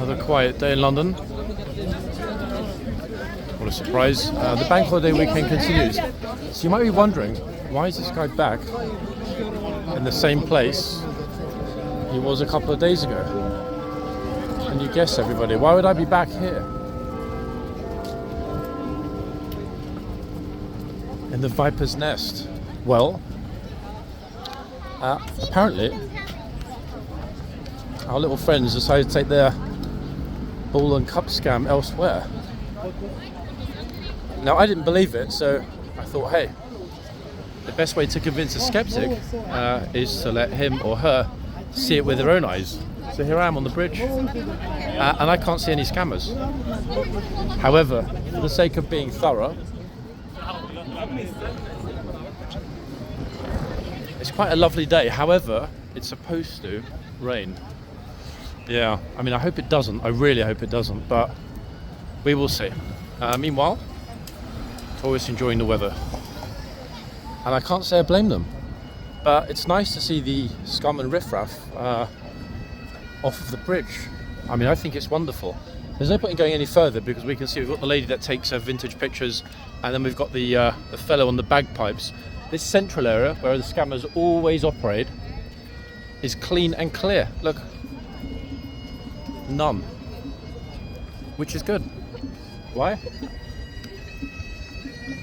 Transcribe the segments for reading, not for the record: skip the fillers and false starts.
Another quiet day in London. What a surprise. The bank holiday weekend continues. So you might be wondering, why is this guy back in the same place he was a couple of days ago? Can you guess, everybody? Why would I be back here? In the Viper's Nest? Well, apparently our little friends decided to take their ball and cup scam elsewhere. Now, I didn't believe it, so I thought, hey, the best way to convince a skeptic is to let him or her see it with their own eyes. So here I am on the bridge, and I can't see any scammers. However, for the sake of being thorough, it's quite a lovely day. However, it's supposed to rain. Yeah, I mean, I hope it doesn't. I really hope it doesn't, but we will see. Meanwhile, always enjoying the weather. And I can't say I blame them. But it's nice to see the scum and riffraff off of the bridge. I mean, I think it's wonderful. There's no point in going any further because we can see we've got the lady that takes vintage pictures, and then we've got the fellow on the bagpipes. This central area, where the scammers always operate, is clean and clear. Look. None. Which is good. Why?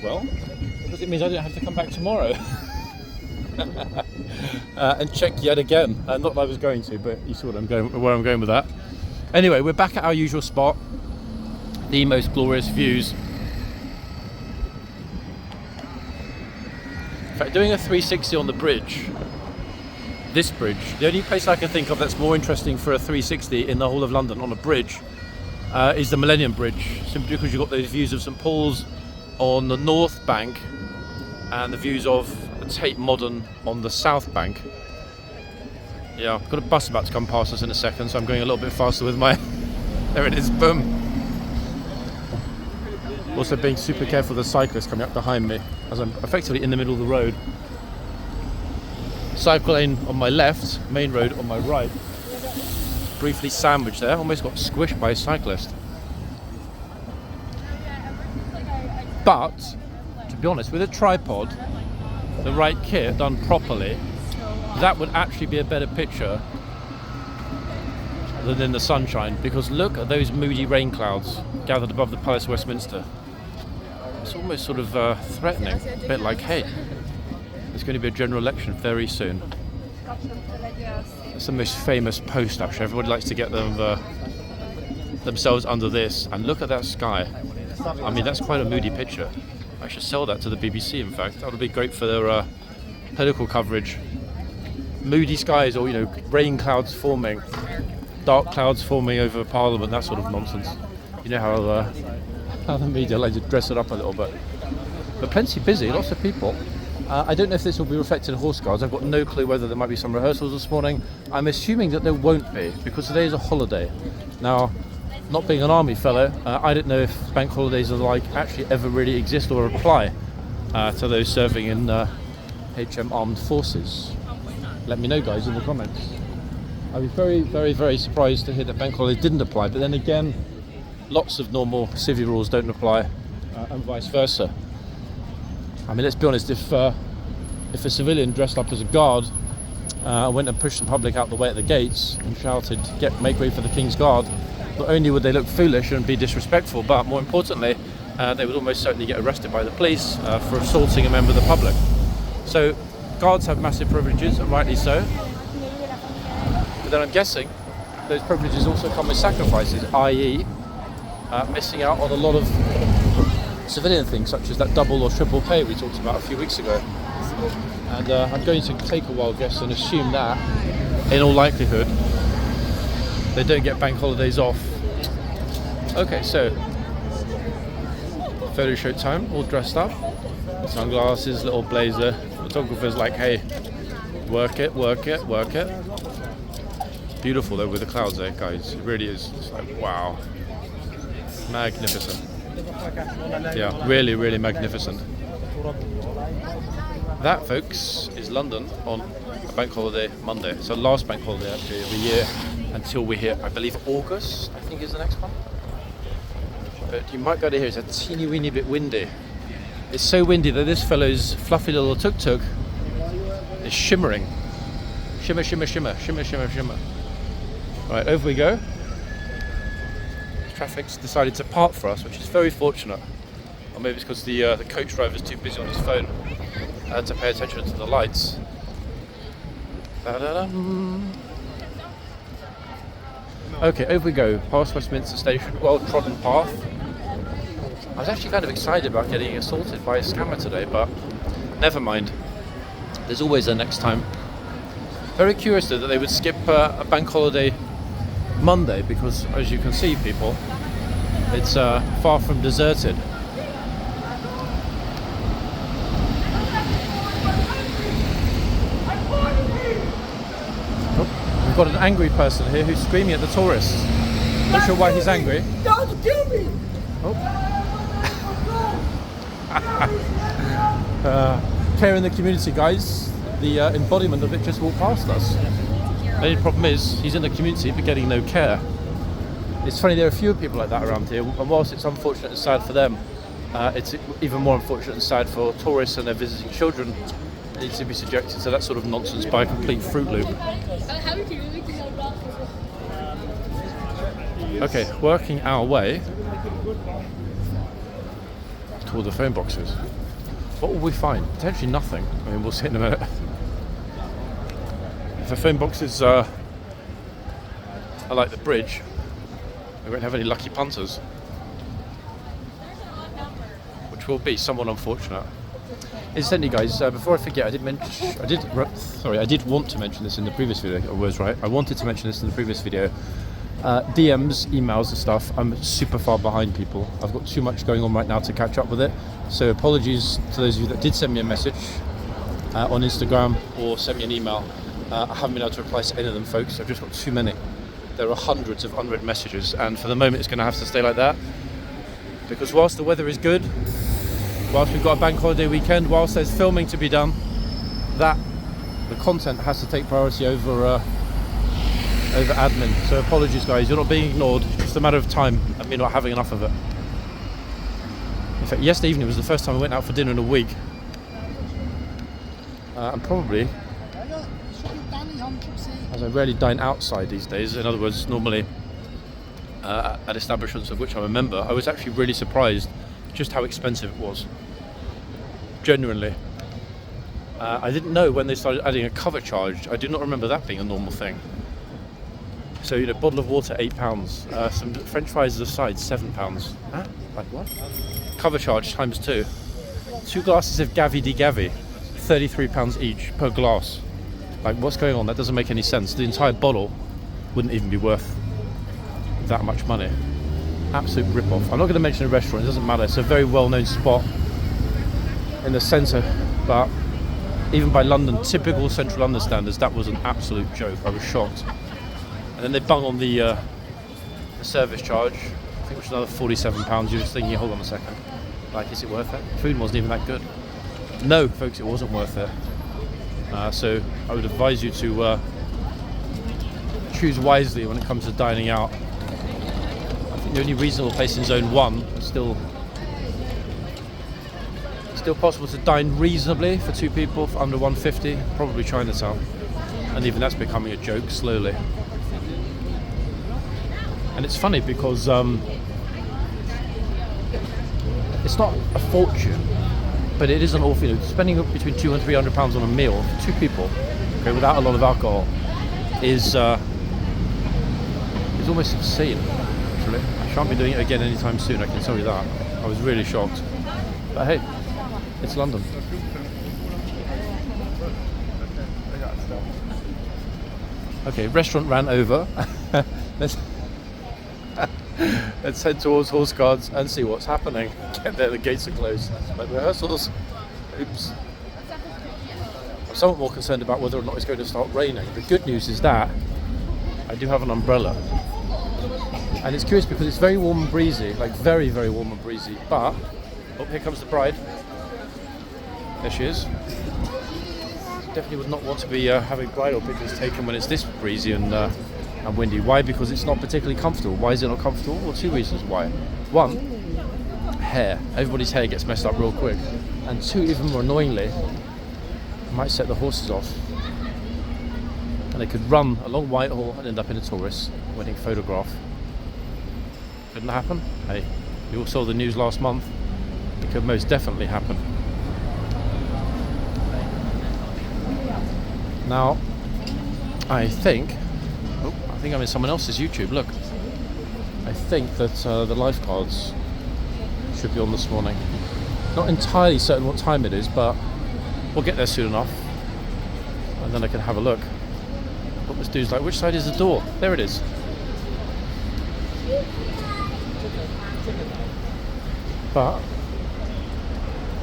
Well, because it means I don't have to come back tomorrow and check yet again. Not that I was going to, but you saw where I'm going with that. Anyway, we're back at our usual spot. The most glorious views. In fact, doing a 360 on the bridge, this bridge, the only place I can think of that's more interesting for a 360 in the whole of London on a bridge is the Millennium Bridge, simply because you've got those views of St Paul's on the north bank and the views of the Tate Modern on the south bank. Yeah, I've got a bus about to come past us in a second, so I'm going a little bit faster with my... There it is, boom. Also being super careful of the cyclist coming up behind me as I'm effectively in the middle of the road. Cycle lane on my left, main road on my right. Briefly sandwiched there, almost got squished by a cyclist. But, to be honest, with a tripod, the right kit done properly, that would actually be a better picture than in the sunshine, because look at those moody rain clouds gathered above the Palace of Westminster. It's almost sort of threatening, a bit like, hey, there's going to be a general election very soon. It's the most famous post, actually. Everybody likes to get themselves under this. And look at that sky. I mean, that's quite a moody picture. I should sell that to the BBC, in fact. That would be great for their political coverage. Moody skies, or, you know, rain clouds forming, dark clouds forming over Parliament, that sort of nonsense. You know how the media like to dress it up a little bit. But plenty busy, lots of people. I don't know if this will be reflected in Horse Guards. I've got no clue whether there might be some rehearsals this morning. I'm assuming that there won't be, because today is a holiday. Now, not being an army fellow, I don't know if bank holidays are actually ever really exist or apply to those serving in HM Armed Forces. Let me know, guys, in the comments. I'd be very, very, very surprised to hear that bank holidays didn't apply, but then again, lots of normal civvy rules don't apply, and vice versa. I mean, let's be honest, if a civilian dressed up as a guard went and pushed the public out the way at the gates and shouted, make way for the King's Guard, not only would they look foolish and be disrespectful, but more importantly, they would almost certainly get arrested by the police for assaulting a member of the public. So, guards have massive privileges, and rightly so. But then I'm guessing those privileges also come with sacrifices, i.e. Missing out on a lot of civilian things, such as that double or triple pay we talked about a few weeks ago. And I'm going to take a wild guess and assume that, in all likelihood, they don't get bank holidays off. Okay, so photo shoot time, all dressed up, sunglasses, little blazer. Photographer's like, hey, work it, work it, work it. Beautiful though with the clouds there, guys. It really is. It's like, wow. Magnificent. Yeah, really, really magnificent. That, folks, is London on a bank holiday Monday. It's the last bank holiday actually of the year. until we hit, I believe, August, I think is the next one. But you might be able to hear it's a teeny weeny bit windy. It's so windy that this fellow's fluffy little tuk-tuk is shimmering. Shimmer, shimmer, shimmer, shimmer, shimmer, shimmer. Right, over we go. Traffic's decided to part for us, which is very fortunate. Or maybe it's because the coach driver's too busy on his phone to pay attention to the lights. Da-da-dum. Okay, over we go, past Westminster Station, well-trodden path. I was actually kind of excited about getting assaulted by a scammer today, but never mind. There's always a next time. Very curious though that they would skip a bank holiday Monday, because as you can see, people, it's far from deserted. We've got an angry person here who's screaming at the tourists. Not sure why he's angry. Don't kill me! Care in the community, guys. The embodiment of it just walked past us. The only problem is he's in the community but getting no care. It's funny, there are fewer people like that around here, and whilst it's unfortunate and sad for them, it's even more unfortunate and sad for tourists and their visiting children who need to be subjected to that sort of nonsense by a complete Fruit Loop. Okay, working our way toward the phone boxes. What will we find? Potentially nothing. I mean, we'll see in a minute. If the phone boxes are like the bridge, we won't have any lucky punters, which will be somewhat unfortunate. Incidentally, guys, before I forget, I did want to mention this in the previous video. I was right. I wanted to mention this in the previous video. DMs, emails and stuff, I'm super far behind, people. I've got too much going on right now to catch up with it. So apologies to those of you that did send me a message on Instagram or send me an email. I haven't been able to reply to any of them, folks. I've just got too many. There are hundreds of unread messages, and for the moment it's going to have to stay like that. Because whilst the weather is good, whilst we've got a bank holiday weekend, whilst there's filming to be done, the content has to take priority over admin. So apologies, guys, you're not being ignored. It's just a matter of time and me not having enough of it. In fact, yesterday evening was the first time I went out for dinner in a week. And probably, as I rarely dine outside these days, in other words, normally at establishments of which I'm a member, I was actually really surprised just how expensive it was. Genuinely. I didn't know when they started adding a cover charge. I do not remember that being a normal thing. So, you know, bottle of water, £8. Some French fries aside, £7. Huh? Like what? Cover charge times 2. 2 glasses of Gavi di Gavi, £33 each per glass. Like, what's going on? That doesn't make any sense. The entire bottle wouldn't even be worth that much money. Absolute rip-off. I'm not going to mention a restaurant, it doesn't matter. It's a very well-known spot in the centre, but even by London, typical central London standards, that was an absolute joke. I was shocked. And then they bung on the service charge, I think, which was another £47. You're just thinking, hold on a second, like, is it worth it? Food wasn't even that good. No, folks, it wasn't worth it. So I would advise you to choose wisely when it comes to dining out. I think the only reasonable place in Zone 1 is still possible to dine reasonably for 2 people for under £1.50, probably Chinatown. And even that's becoming a joke slowly. And it's funny because it's not a fortune, but it is an awful, you know, spending between £200 and £300 on a meal for 2 people, okay, without a lot of alcohol, is almost insane, actually. I shan't be doing it again anytime soon, I can tell you that. I was really shocked. But hey, it's London. Okay, restaurant ran over. Let's head towards horseguards and see what's happening. Get there, the gates are closed. Like rehearsals. Oops. I'm somewhat more concerned about whether or not it's going to start raining. The good news is that I do have an umbrella. And it's curious because it's very warm and breezy, like very, very warm and breezy. But, oh, here comes the bride. There she is. Definitely would not want to be having bridal pictures taken when it's this breezy and and windy. Why? Because it's not particularly comfortable. Why is it not comfortable? Well, two reasons why. One, hair. Everybody's hair gets messed up real quick. And two, even more annoyingly, it might set the horses off. And they could run along Whitehall and end up in a tourist wedding photograph. Couldn't happen? Hey, you all saw the news last month. It could most definitely happen. Now, I think I'm in someone else's YouTube. Look, I think that the Lifeguards should be on this morning. Not entirely certain what time it is, but we'll get there soon enough, and then I can have a look. What this dude's like, which side is the door? There it is. But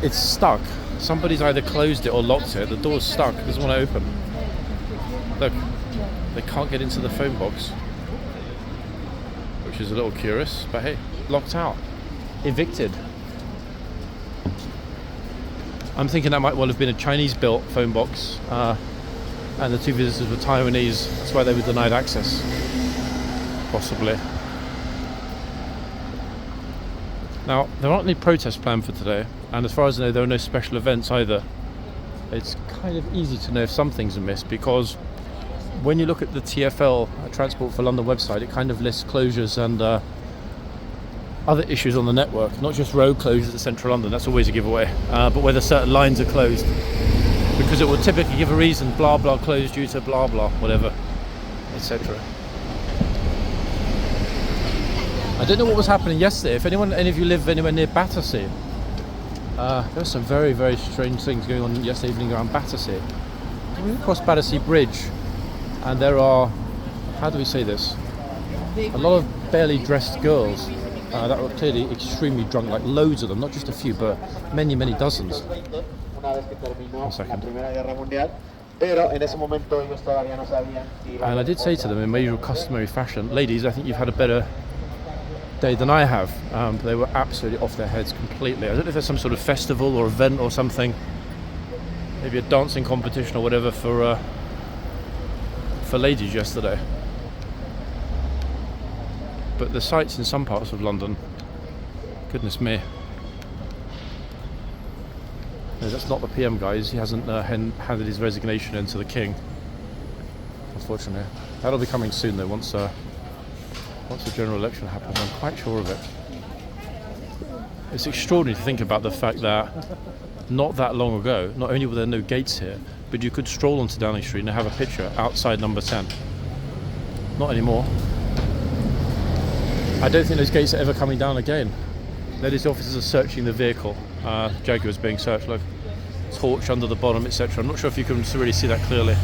it's stuck. Somebody's either closed it or locked it. The door's stuck. It doesn't want to open. Look, they can't get into the phone box, which is a little curious, but hey, locked out, evicted. I'm thinking that might well have been a Chinese-built phone box, and the two visitors were Taiwanese. That's why they were denied access, possibly. Now, there aren't any protests planned for today, and as far as I know, there are no special events either. It's kind of easy to know if some things are missed, because when you look at the TfL Transport for London website, it kind of lists closures and other issues on the network, not just road closures at central London, that's always a giveaway, but whether certain lines are closed, because it will typically give a reason, blah blah closed due to blah blah, whatever, etc. I don't know what was happening yesterday. If any of you live anywhere near Battersea, there were some very, very strange things going on yesterday evening around Battersea. We went across Battersea Bridge, and there are, how do we say this, a lot of barely dressed girls that were clearly extremely drunk, like loads of them, not just a few, but many, many dozens. 1 second. And I did say to them in my usual customary fashion, ladies, I think you've had a better day than I have. They were absolutely off their heads completely. I don't know if there's some sort of festival or event or something, maybe a dancing competition or whatever for ladies yesterday. But the sights in some parts of London, goodness me. No, that's not the PM, guys. He hasn't handed his resignation in to the King, unfortunately. That'll be coming soon though, once the general election happens. I'm quite sure of it. It's extraordinary to think about the fact that not that long ago, not only were there no gates here, but you could stroll onto Downing Street and have a picture outside number 10. Not anymore. I don't think those gates are ever coming down again. Notice the officers are searching the vehicle. Jaguar's being searched, look. Torch under the bottom, etc. I'm not sure if you can really see that clearly.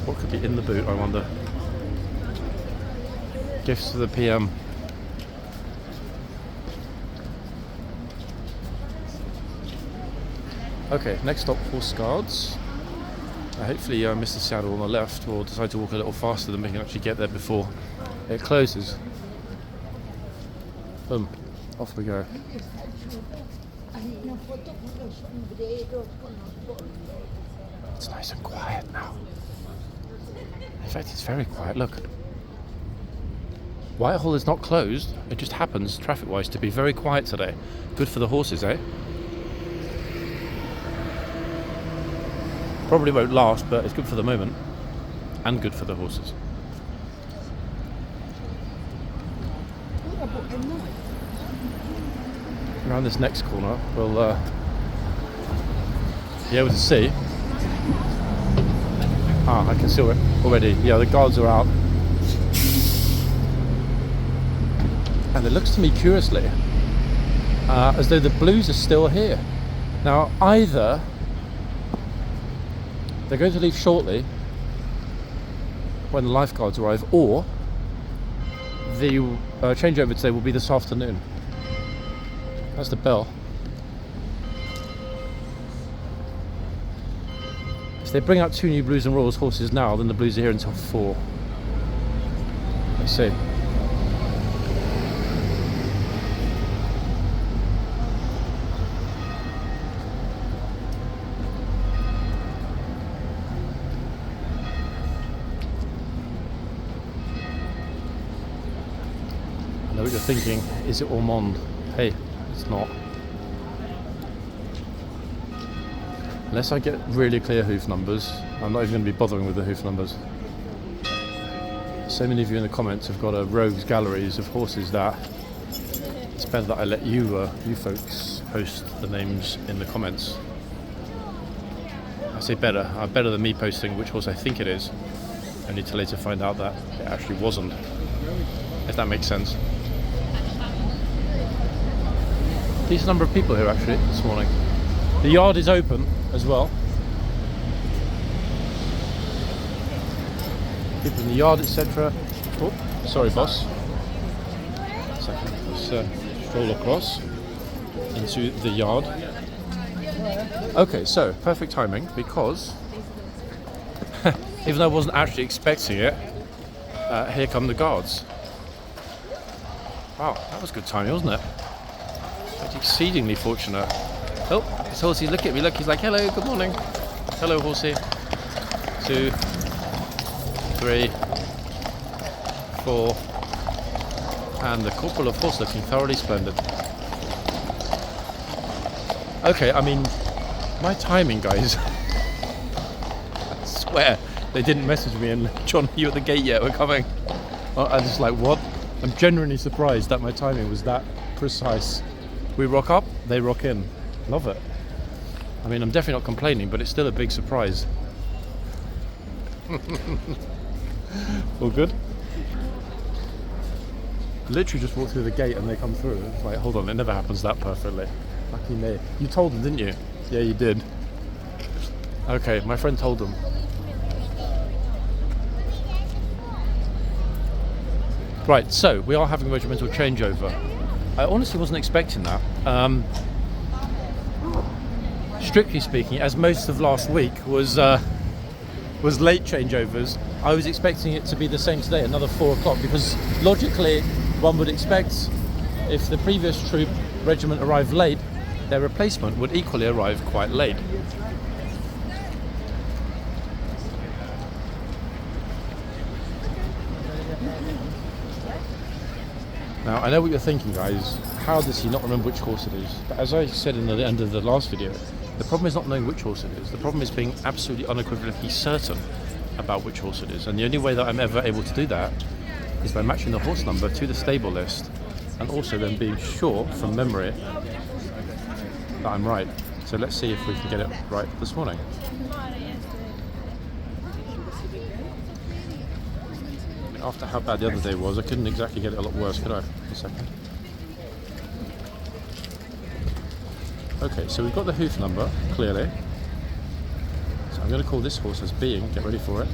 What could be in the boot, I wonder? Gifts to the PM. Okay, next stop, horseguards. Hopefully Mr. Seattle on the left will decide to walk a little faster than we can actually get there before it closes. Boom, off we go. It's nice and quiet now. In fact, it's very quiet, look. Whitehall is not closed, it just happens, traffic-wise, to be very quiet today. Good for the horses, eh? Probably won't last, but it's good for the moment. And good for the horses. Around this next corner, we'll be able to see. I can see it already. Yeah, the guards are out. And it looks to me, curiously, as though the Blues are still here. Now, either they're going to leave shortly when the Lifeguards arrive, or the changeover today will be this afternoon. That's the bell. If they bring out 2 new Blues and Royals horses now, then the Blues are here until 4. Let's see. what you're thinking, is it Ormond? Hey, it's not. Unless I get really clear hoof numbers, I'm not even going to be bothering with the hoof numbers. So many of you in the comments have got a rogues galleries of horses that it's better that I let you folks post the names in the comments. I say better than me posting which horse I think it is, only to later find out that it actually wasn't, if that makes sense. Decent number of people here actually this morning. The yard is open as well. People in the yard, etc. Oh, sorry boss. A second, let's stroll across into the yard. Okay, so perfect timing, because even though I wasn't actually expecting it, here come the guards. Wow, that was good timing, wasn't it? That's exceedingly fortunate. Oh, this horsey, look at me, look, he's like, hello, good morning. Hello, horsey. 2, 3, 4, and the corporal of horse looking thoroughly splendid. Okay, I mean, my timing, guys. I swear they didn't message me and John, you at the gate yet? We're coming. I just like, what? I'm genuinely surprised that my timing was that precise. We rock up, they rock in. Love it. I mean, I'm definitely not complaining, but it's still a big surprise. All good? Literally just walked through the gate and they come through. It's like, hold on, it never happens that perfectly. Lucky me. You told them, didn't you? Yeah, you did. Okay, my friend told them. Right, so we are having a regimental changeover. I honestly wasn't expecting that. Strictly speaking, as most of last week was late changeovers, I was expecting it to be the same today, another 4 o'clock, because logically one would expect if the previous troop regiment arrived late, their replacement would equally arrive quite late. Now, I know what you're thinking, guys. How does he not remember which horse it is? But as I said in the end of the last video, the problem is not knowing which horse it is. The problem is being absolutely unequivocally certain about which horse it is. And the only way that I'm ever able to do that is by matching the horse number to the stable list, and also then being sure from memory that I'm right. So let's see if we can get it right this morning. After how bad the other day was, I couldn't exactly get it a lot worse, could I? A second. Okay, so we've got the hoof number, clearly. So I'm going to call this horse as being, get ready for it.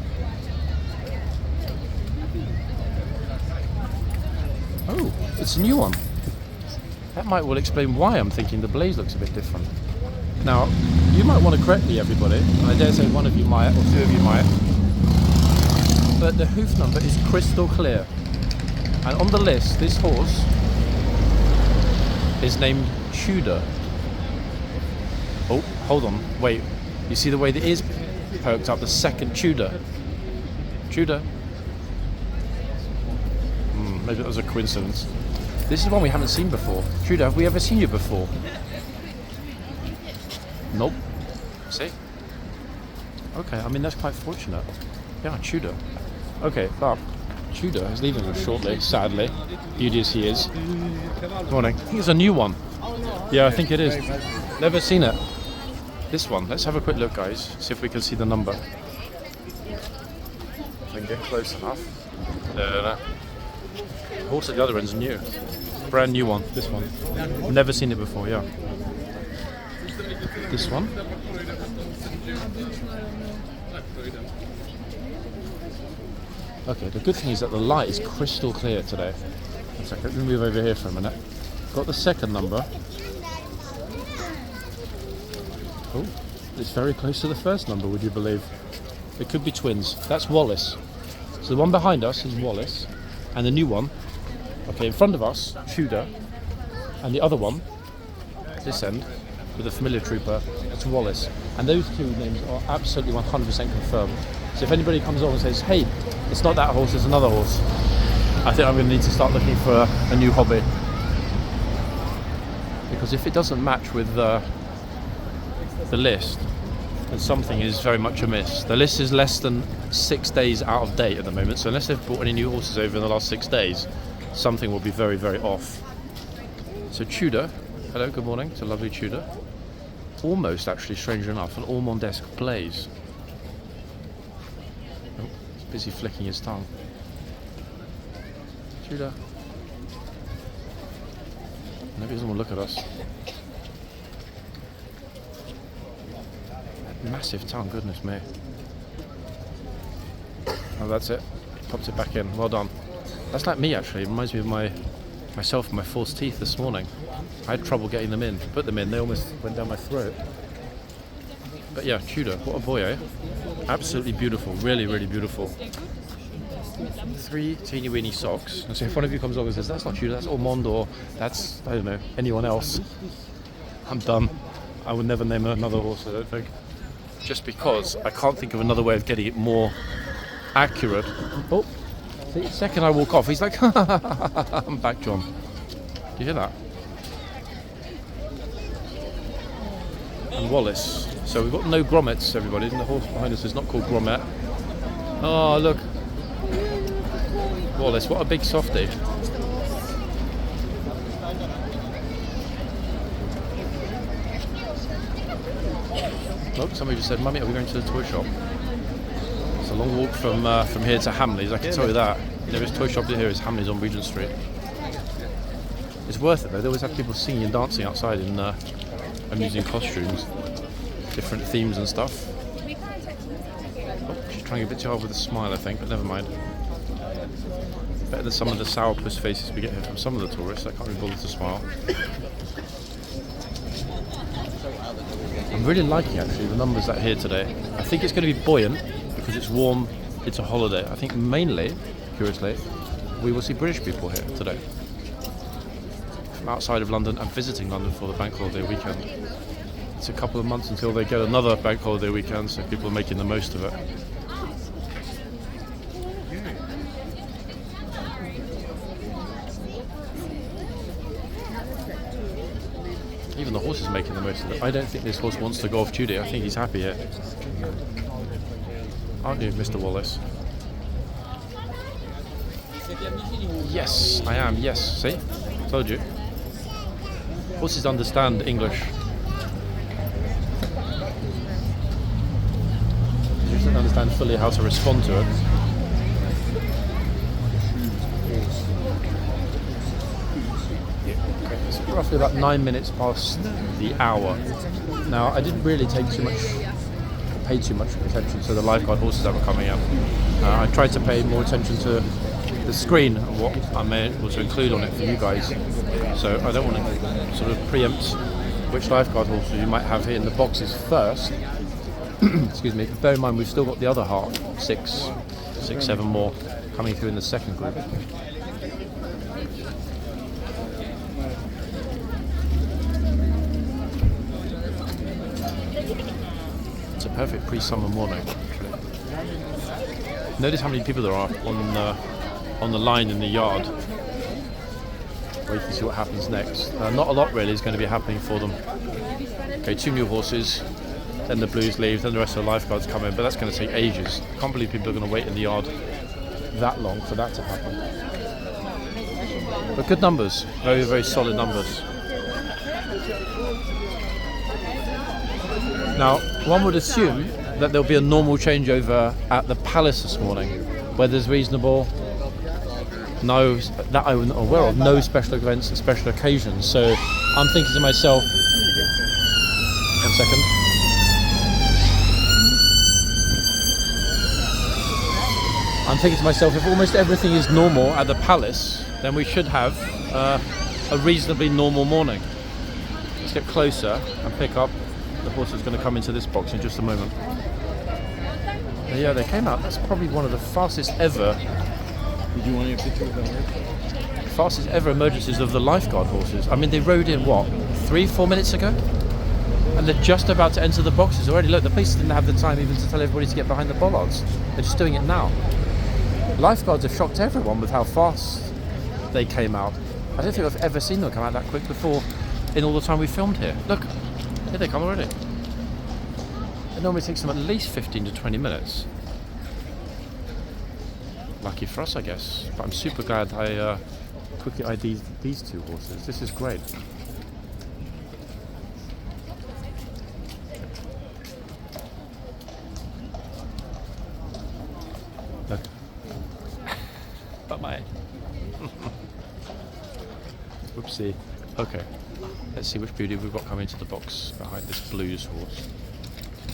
Oh, it's a new one. That might well explain why I'm thinking the blaze looks a bit different. Now, you might want to correct me, everybody, and I dare say one of you might, or 2 of you might. But the hoof number is crystal clear, and on the list this horse is named Tudor. Oh, hold on, wait, you see the way the ears perked up? The second Tudor. Maybe that was a coincidence. This is one we haven't seen before. Tudor, have we ever seen you before? Nope. See? Okay, I mean that's quite fortunate. Yeah, Tudor. Okay, but Tudor is leaving us shortly, sadly, beauty as he is. Morning. I think it's a new one. Yeah, I think it is. Never seen it. This one. Let's have a quick look, guys. See if we can see the number. If I can get close enough. No. Horse at the other end's new. Brand new one. This one. Never seen it before. Yeah. This one. Okay, the good thing is that the light is crystal clear today. One second, let me move over here for a minute. Got the second number. Oh, it's very close to the first number, would you believe? It could be twins. That's Wallace. So the one behind us is Wallace, and the new one, okay, in front of us, Tudor, and the other one, this end, with a familiar trooper, it's Wallace. And those 2 names are absolutely 100% confirmed. So if anybody comes on and says, hey, it's not that horse, it's another horse, I think I'm going to need to start looking for a new hobby, because if it doesn't match with the list, then something is very much amiss. The list is less than 6 days out of date at the moment, so unless they've brought any new horses over in the last 6 days, something will be very, very off. So Tudor, hello, good morning. It's a lovely Tudor. Almost, actually, strangely enough, an Ormonde-esque Blaze. Oh, he's busy flicking his tongue. Tudor. Maybe he doesn't want to look at us. Massive tongue, goodness me. Oh, that's it. Pops it back in. Well done. That's like me, actually. It reminds me of myself and my false teeth this morning. I had trouble getting them in. Put them in, they almost went down my throat. But yeah, Tudor, what a boy, eh? Absolutely beautiful. Really, really beautiful. 3 teeny weeny socks. And so if one of you comes along and says, that's not Tudor, that's Ormonde, or that's, I don't know, anyone else, I'm done. I would never name another horse, I don't think. Just because I can't think of another way of getting it more accurate. Oh, the second I walk off, he's like, I'm back, John. Do you hear that? And Wallace. So we've got no grommets, everybody. And the horse behind us is not called Grommet. Oh, look. Wallace, what a big softie. Look, somebody just said, Mummy, are we going to the toy shop? It's a long walk from here to Hamleys, I can tell you that. The nearest toy shop here is Hamleys on Regent Street. It's worth it though, they always have people singing and dancing outside in amusing costumes, different themes and stuff. Oh, she's trying a bit too hard with a smile, I think, but never mind. Better than some of the sourpuss faces we get here from some of the tourists. I can't really bother to smile. I'm really liking, actually, the numbers that are here today. I think it's going to be buoyant because it's warm, it's a holiday. I think mainly, curiously, we will see British people here today from outside of London and visiting London for the bank holiday weekend. It's a couple of months until they get another bank holiday weekend, so people are making the most of it. Even the horse is making the most of it. I don't think this horse wants to go off duty. I think he's happy here. Aren't you, Mr. Wallace? Yes, I am. Yes, see? Told you. Horses understand English. They just don't understand fully how to respond to it. It's roughly about 9 minutes past the hour. Now, I didn't really pay too much attention to the Lifeguard horses that were coming up. I tried to pay more attention to the screen and what I may able to include on it for you guys. So I don't want to sort of preempt which Lifeguard horses you might have here in the boxes first. Excuse me. But bear in mind, we've still got the other half, 7 more coming through in the second group. It's a perfect pre-summer morning. Notice how many people there are on the line in the yard. Wait to see what happens next. Not a lot really is going to be happening for them. Okay, 2 new horses, then the Blues leave, then the rest of the Lifeguards come in, but that's going to take ages. I can't believe people are going to wait in the yard that long for that to happen. But good numbers, very, very solid numbers. Now, one would assume that there'll be a normal changeover at the Palace this morning. Weather's reasonable, no, that I'm aware of, no special events and special occasions. So I'm thinking to myself, 1 second. I'm thinking to myself, if almost everything is normal at the Palace, then we should have a reasonably normal morning. Let's get closer and pick up. The horse is going to come into this box in just a moment. But yeah, they came out. That's probably one of the fastest ever. Did you want a picture of the horse? Fastest ever emergencies of the Lifeguard horses. I mean, they rode in what, 3-4 minutes ago, and they're just about to enter the boxes already. Look, the police didn't have the time even to tell everybody to get behind the bollards. They're just doing it now. Lifeguards have shocked everyone with how fast they came out. I don't think I've ever seen them come out that quick before in all the time we filmed here. Look, here they come already. It normally takes them at least 15 to 20 minutes. Lucky for us, I guess. But I'm super glad I quickly ID'd these two horses. This is great. Look. But my... Whoopsie. Okay. Let's see which beauty we've got coming into the box behind this blues horse.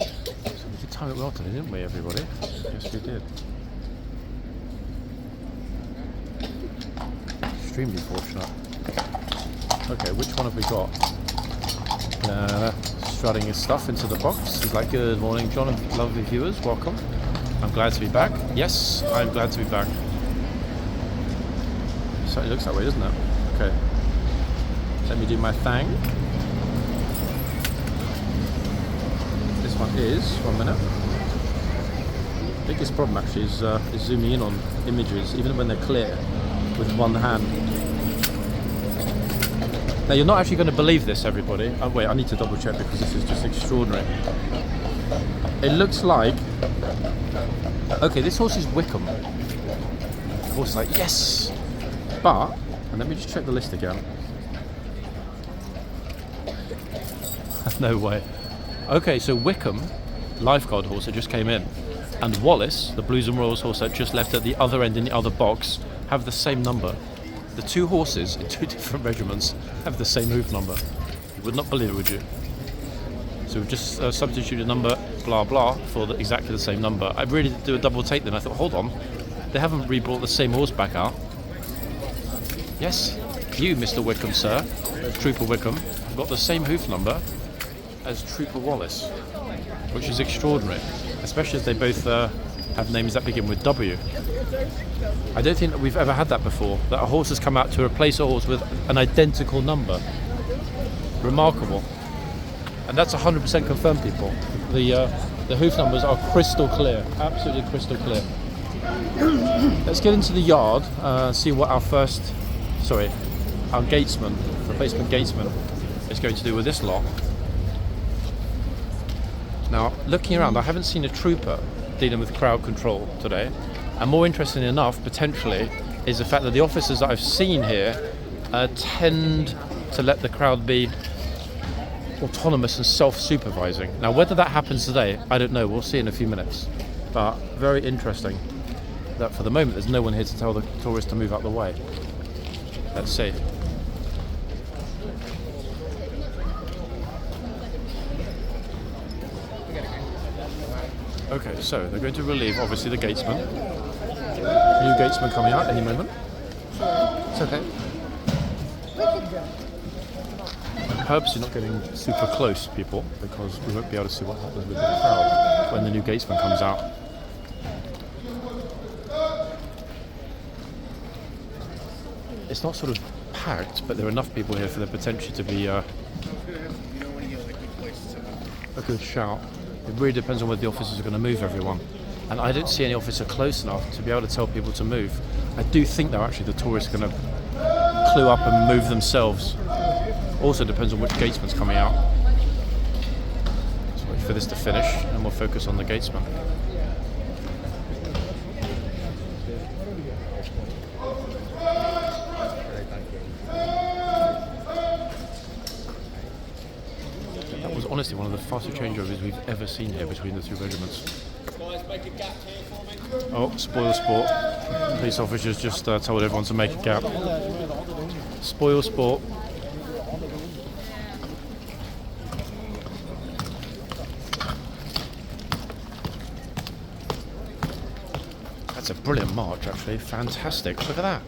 So we did time it well today, didn't we, everybody? Yes, we did. Extremely fortunate. Okay, which one have we got? Strutting his stuff into the box. He's like, good morning, John and lovely viewers, welcome. I'm glad to be back. Yes, I'm glad to be back. Certainly looks that way, doesn't it? Okay. Let me do my thing. This one is, 1 minute. Biggest problem actually is zooming in on images, even when they're clear, with one hand. Now you're not actually going to believe this, everybody. Oh, wait, I need to double check because this is just extraordinary. It looks like... Okay, this horse is Wickham. The horse is like, yes! But, and let me just check the list again. No way. Okay, so Wickham, Lifeguard horse that just came in, and Wallace, the Blues and Royals horse that just left at the other end in the other box, have the same number. The two horses in two different regiments have the same hoof number. You would not believe it, would you? So we've just substituted number blah blah for exactly the same number. I really did do a double take then. I thought, hold on, they haven't re-brought the same horse back out. Yes, you, Mr. Wickham, sir, Trooper Wickham, got the same hoof number as Trooper Wallace, which is extraordinary, especially as they both have names that begin with W. I don't think that we've ever had that before, that a horse has come out to replace a horse with an identical number. Remarkable. And that's 100% confirmed, people. The hoof numbers are crystal clear, absolutely crystal clear. Let's get into the yard, see what our gatesman, replacement gatesman, is going to do with this lot. Now, looking around, I haven't seen a trooper dealing with crowd control today. And more interesting enough, potentially, is the fact that the officers that I've seen here tend to let the crowd be autonomous and self-supervising. Now, whether that happens today, I don't know. We'll see in a few minutes. But very interesting that for the moment, there's no one here to tell the tourists to move out the way. Let's see. Okay, so they're going to relieve, obviously, the gatesman. New gatesman coming out any moment. It's okay. I'm purposely not getting super close, people, because we won't be able to see what happens with the crowd when the new gatesman comes out. It's not sort of packed, but there are enough people here for there potentially to be a good shout. It really depends on whether the officers are going to move everyone. And I don't see any officer close enough to be able to tell people to move. I do think, though, actually, the tourists are going to clue up and move themselves. Also depends on which gatesman's coming out. Let's wait for this to finish, and we'll focus on the gatesman. That was honestly one of the fastest changeovers we've ever seen here between the two regiments. Oh, spoil sport. Police officers just told everyone to make a gap. Spoil sport. That's a brilliant march, actually. Fantastic. Look at that.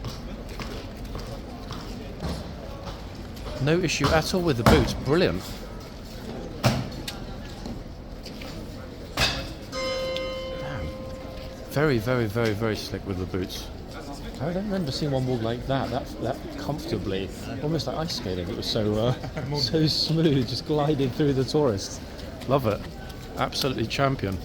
No issue at all with the boots. Brilliant. Very, very, very, very slick with the boots. I don't remember seeing one walk like that comfortably, almost like ice skating. It was so so smooth, just gliding through the tourists. Love it. Absolutely champion.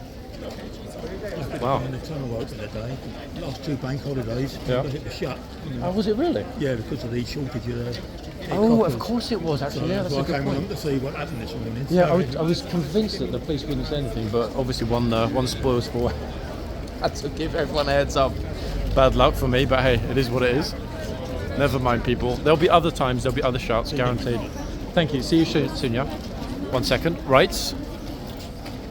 Wow. And the tunnel opened today. Last 2 bank holidays. Yeah. It was shut. Oh, was it really? Yeah, because of the shortage of Oh, of course it was actually. Yeah, that's a good I came along point. to see what happened this morning. Yeah, So I was convinced that the police wouldn't say anything, but obviously one spoils for. Had to give everyone a heads up. Bad luck for me, but hey, it is what it is. Never mind, people. There'll be other times. There'll be other shots, guaranteed. Thank you. See you soon, yeah. 1 second. Right.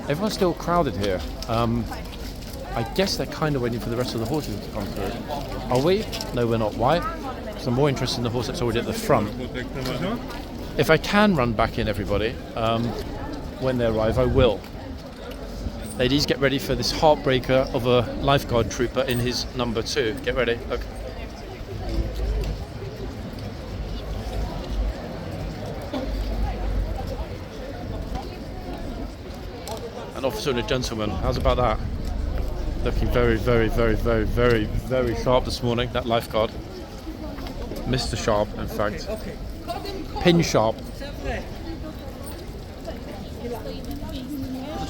Everyone's still crowded here. I guess they're kind of waiting for the rest of the horses to come through. Are we? No, we're not. Why? Because I'm more interested in the horse that's already at the front. If I can run back in, everybody, when they arrive, I will. Ladies, get ready for this heartbreaker of a lifeguard trooper in his number 2. Get ready. Okay. An officer and a gentleman. How's about that? Looking very, very, very, very, very, very sharp this morning, that lifeguard. Mr. Sharp, in fact. Pin sharp.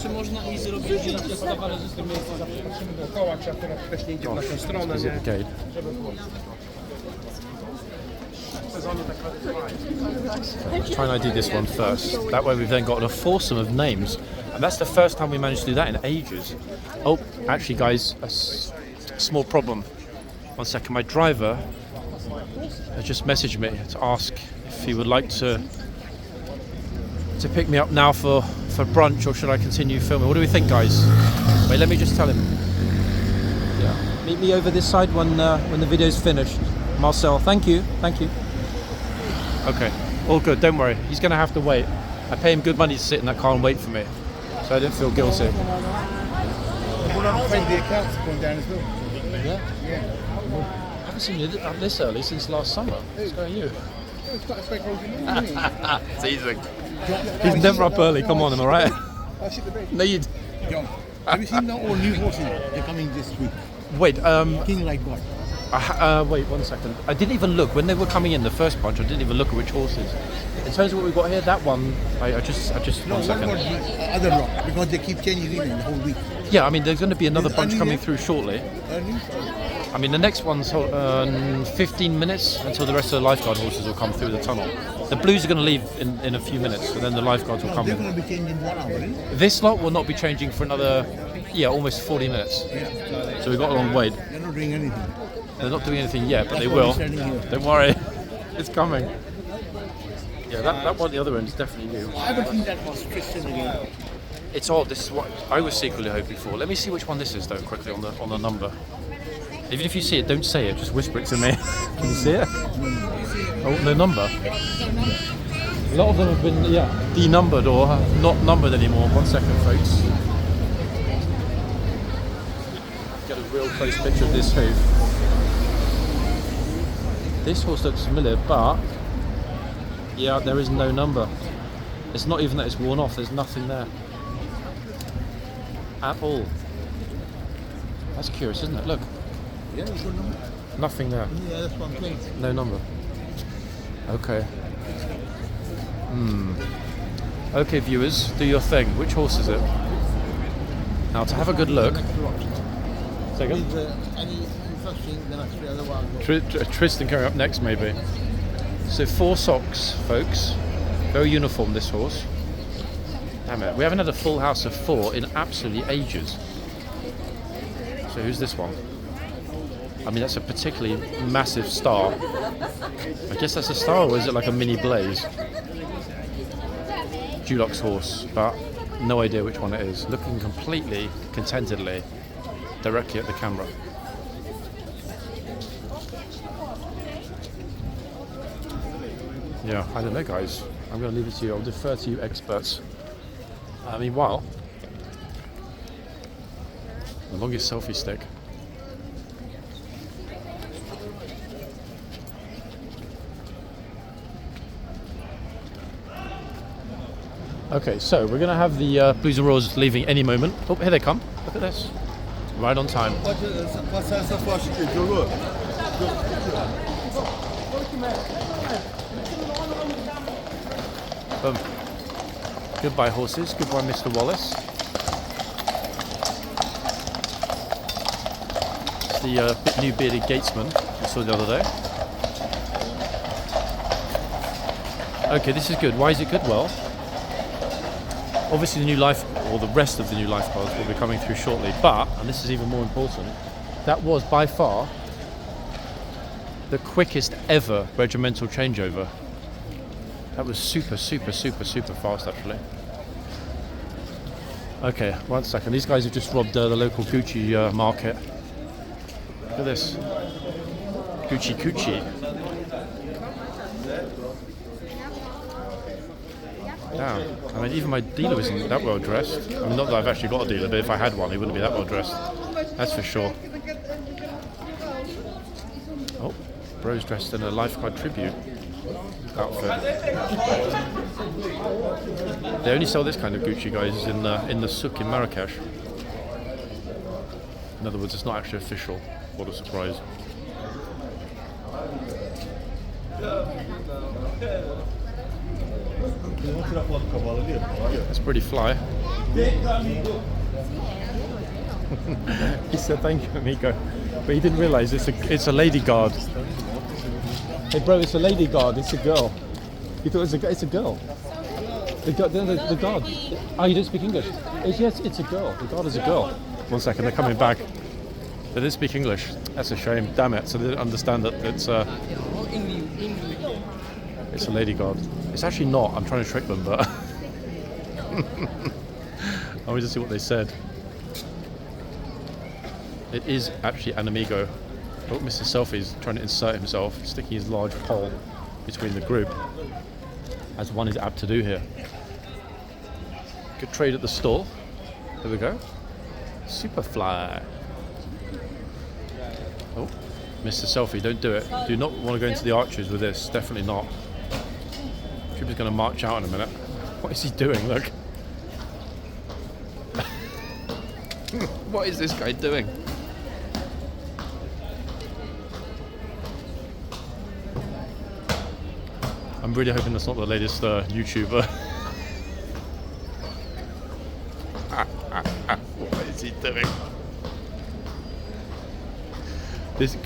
Czy można i zrobić zdjęcie z towarzystwem miejsca zaprosimy dookoła, czy akurat wcześniej idzie w naszą stronę, nie? Okay. Try and I do this one first. That way we've then got a foursome of names. And that's the first time we managed to do that in ages. Oh, actually guys, a small problem. 1 second, my driver has just messaged me to ask if he would like to pick me up now for brunch, or should I continue filming? What do we think, guys? Wait, let me just tell him. Yeah. Meet me over this side when the video's finished. Marcel, thank you. Okay, all good, don't worry. He's going to have to wait. I pay him good money to sit in that car and wait for me, so I don't feel guilty. the accounts going down as well. Yeah? I haven't seen you up this early since last summer. What's going you? It's easy. He's never up early, come on, am I right? No, you... John, have you seen all new horses? They're coming this week. Wait, King Lifeguard. wait 1 second. I didn't even look when they were coming in the first bunch. I didn't even look at which horses. In terms of what we've got here, that one, I just No, 1 second. what about the other lot? Because they keep changing it the whole week. Yeah, I mean, there's going to be another Is bunch Annie coming there? through shortly. Early? I mean, the next one's 15 minutes until the rest of the lifeguard horses will come through the tunnel. The blues are going to leave in a few minutes, and then the lifeguards will No, come they're in. going to be changing 1 hour, isn't it? This lot will not be changing for another, almost 40 minutes. Yeah. So we've got a long wait. They're not doing anything. They're not doing anything yet, but they That's why will. we're standing here. Don't worry, it's coming. Yeah, that one at the other end is definitely new. I haven't seen that much Christian again. It's odd. This is what I was secretly hoping for. Let me see which one this is, though, quickly on the number. Even if you see it, don't say it. Just whisper it to me. Can you see it? Oh, no number. A lot of them have been denumbered or not numbered anymore. 1 second, folks. Get a real close picture of this hoof. This horse looks familiar, but yeah, there is no number. It's not even that it's worn off. There's nothing there at all. That's curious, isn't it? Look, Yeah, it's got number. nothing there. Yeah, that's what I'm saying. No number. Okay. Okay, viewers, do your thing. Which horse is it? Now, to have a good look. Second. Any first thing, then actually other one. Tristan coming up next, maybe. So 4 socks, folks. Very uniform, this horse. Damn it, we haven't had a full house of 4 in absolutely ages. So who's this one? I mean, that's a particularly massive star. I guess that's a star, or is it like a mini blaze? Dulux horse, but no idea which one it is. Looking completely contentedly directly at the camera. Yeah, I don't know, guys. I'm going to leave it to you. I'll defer to you experts. Meanwhile, the longest selfie stick. Okay, so we're going to have the Blues and Royals leaving any moment. Oh, here they come. Look at this. Right on time. Boom. Goodbye, horses. Goodbye, Mr. Wallace. the new bearded gatesman we saw the other day. Okay, this is good. Why is it good? Well, obviously the rest of the new lifeguards will be coming through shortly, but, and this is even more important, that was by far the quickest ever regimental changeover. That was super fast, actually. Okay, 1 second. These guys have just robbed the local Gucci market. Look at this. Gucci. Damn. I mean, even my dealer isn't that well dressed. I mean, not that I've actually got a dealer, but if I had one, he wouldn't be that well dressed. That's for sure. Oh, bro's dressed in a lifeguard tribute outfit. They only sell this kind of Gucci, guys, in the souk in Marrakesh. In other words, it's not actually official. What a surprise. That's pretty fly. He said thank you, amigo, but he didn't realise it's a lady guard. Hey bro, it's a lady guard. It's a girl. You thought it's a girl. The guard. Oh, you don't speak English? Yes, it's a girl. The guard is a girl. 1 second, they're coming back. They didn't speak English. That's a shame. Damn it. So they didn't understand that it's a lady guard. It's actually not. I'm trying to trick them, but I want to see what they said. It is actually an amigo. Oh, Mr. Selfie's trying to insert himself, sticking his large pole between the group, as one is apt to do here. Good trade at the stall. There we go. Superfly. Oh, Mr. Selfie, don't do it. Do not want to go into the archers with this. Definitely not. Trooper's going to march out in a minute. What is he doing? Look. What is this guy doing? I'm really hoping that's not the latest YouTuber. What is he doing? This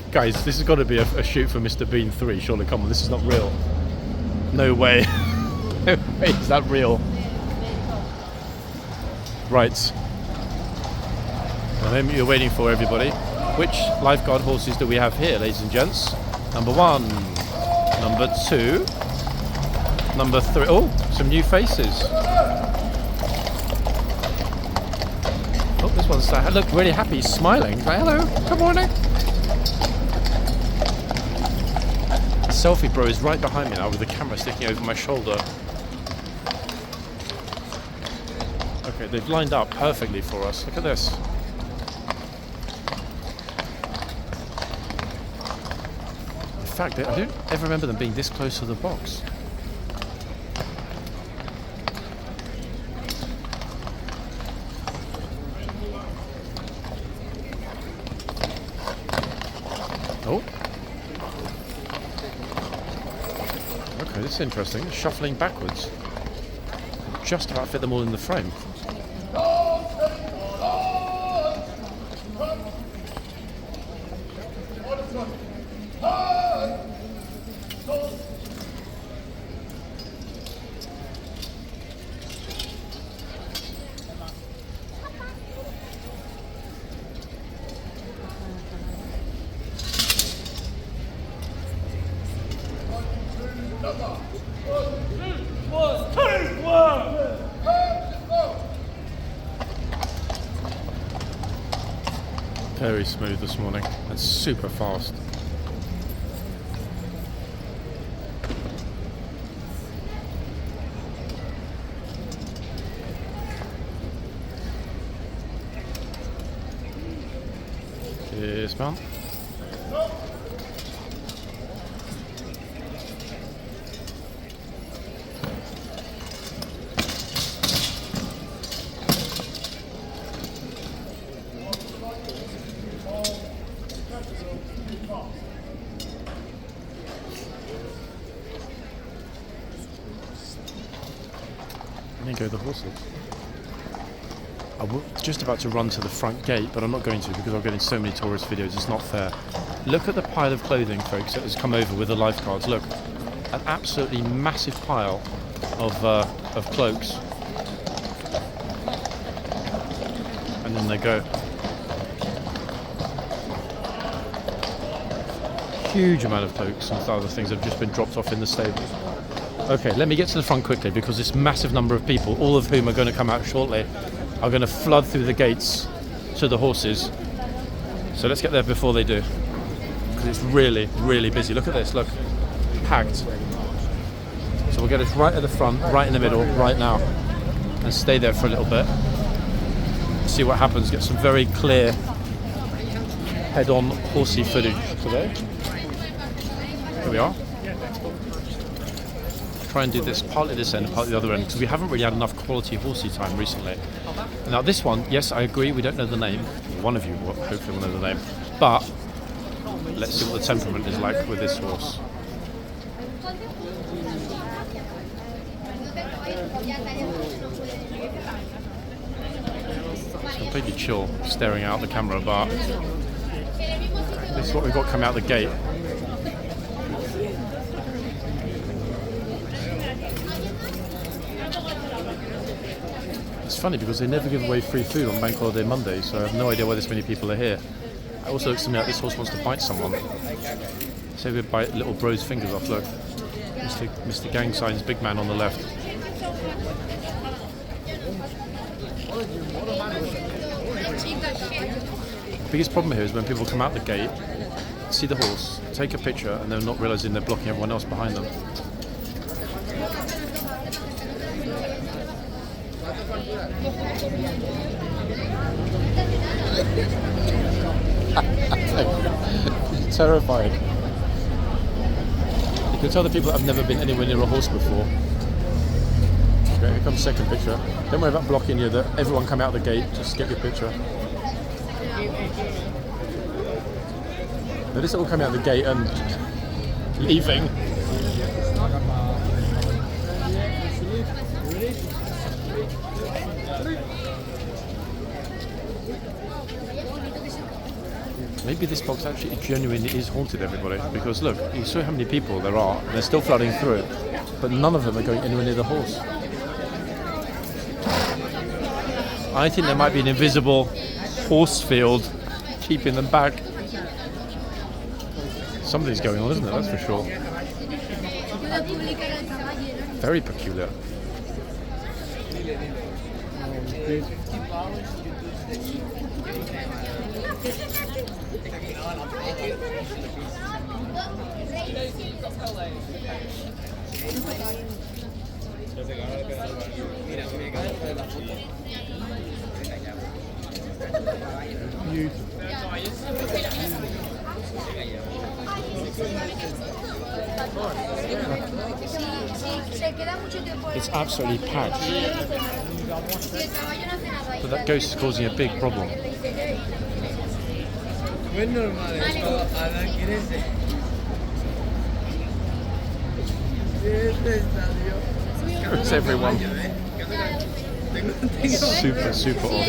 has got to be a shoot for Mr. Bean 3, surely. Come on, this is not real. No way. No way is that real. Right. The moment you're waiting for, everybody. Which lifeguard horses do we have here, ladies and gents? Number 1, number 2, number 3. Oh, some new faces. Oh, this one's look really happy, he's smiling. He's like, hello, good morning. The selfie bro is right behind me now with the camera sticking over my shoulder. Okay, they've lined up perfectly for us. Look at this. In fact, I don't ever remember them being this close to the box. Oh. Okay, this is interesting. Shuffling backwards. Just about fit them all in the frame. Very smooth this morning and super fast. Dismount. There go the horses. I'm just about to run to the front gate, but I'm not going to because I'll get in so many tourist videos, it's not fair. Look at the pile of clothing, folks, that has come over with the lifeguards. Look, an absolutely massive pile of cloaks. And then they go. Huge amount of cloaks and other things have just been dropped off in the stable. Okay, let me get to the front quickly because this massive number of people, all of whom are going to come out shortly, are going to flood through the gates to the horses. So let's get there before they do, because it's really, really busy. Look at this, look, packed. So we'll get us right at the front, right in the middle, right now, and stay there for a little bit. See what happens, get some very clear head-on horsey footage today. Here we are. Try and do this partly this end, partly the other end, because we haven't really had enough quality horsey time recently. Now this one, yes, I agree, we don't know the name. One of you will hopefully will know the name. But let's see what the temperament is like with this horse. It's completely chill, staring out the camera, but this is what we've got coming out the gate. It's funny because they never give away free food on Bank Holiday Monday, so I have no idea why this many people are here. It also looks to me like this horse wants to bite someone. Say we bite little bro's fingers off, look. Mr. Gang Sign's big man on the left. The biggest problem here is when people come out the gate, see the horse, take a picture, and they're not realising they're blocking everyone else behind them. Terrifying. You can tell the people that have never been anywhere near a horse before. Okay, here comes the second picture. Don't worry about blocking you, that everyone come out the gate, just get your picture. Now this all coming out the gate and leaving. Maybe this box actually genuinely is haunted, everybody, because look, you saw how many people there are, and they're still flooding through, but none of them are going anywhere near the horse. I think there might be an invisible horse field keeping them back. Something's going on, isn't it? That's for sure. Very peculiar. It's absolutely packed. But that ghost is causing a big problem. It's everyone. Super, super odd.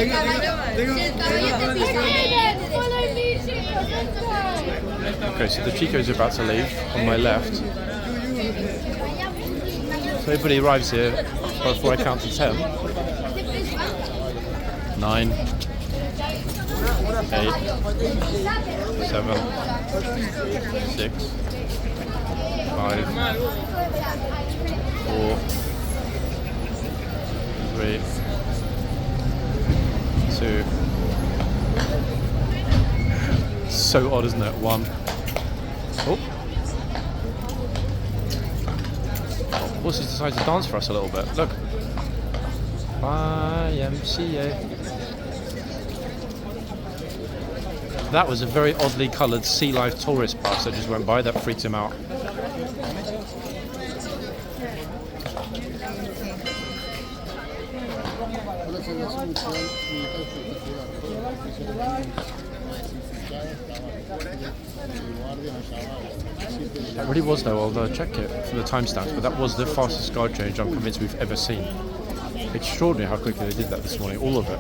Okay, so the Chicos are about to leave on my left. So everybody arrives here before I count to 10. 9, 8, 7, 6, 5, 4, 3, 2. So odd, isn't it? 1. Oh. Horses decided to dance for us a little bit. Look. YMCA. That was a very oddly coloured Sea Life tourist bus that just went by. That freaked him out. That really was, though. I'll check it for the timestamps, but that was the fastest guard change I'm convinced we've ever seen. Extraordinary how quickly they did that this morning, all of it.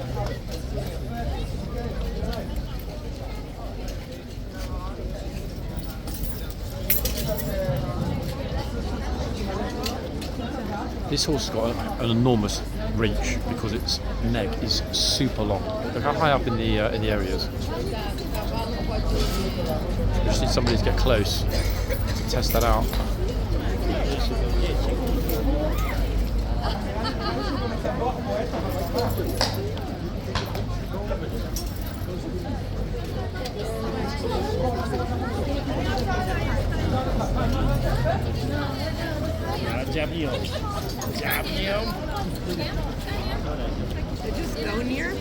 This horse has got an enormous reach because its neck is super long. Look how high up in the area it is. We just need somebody to get close to test that out. Just go near.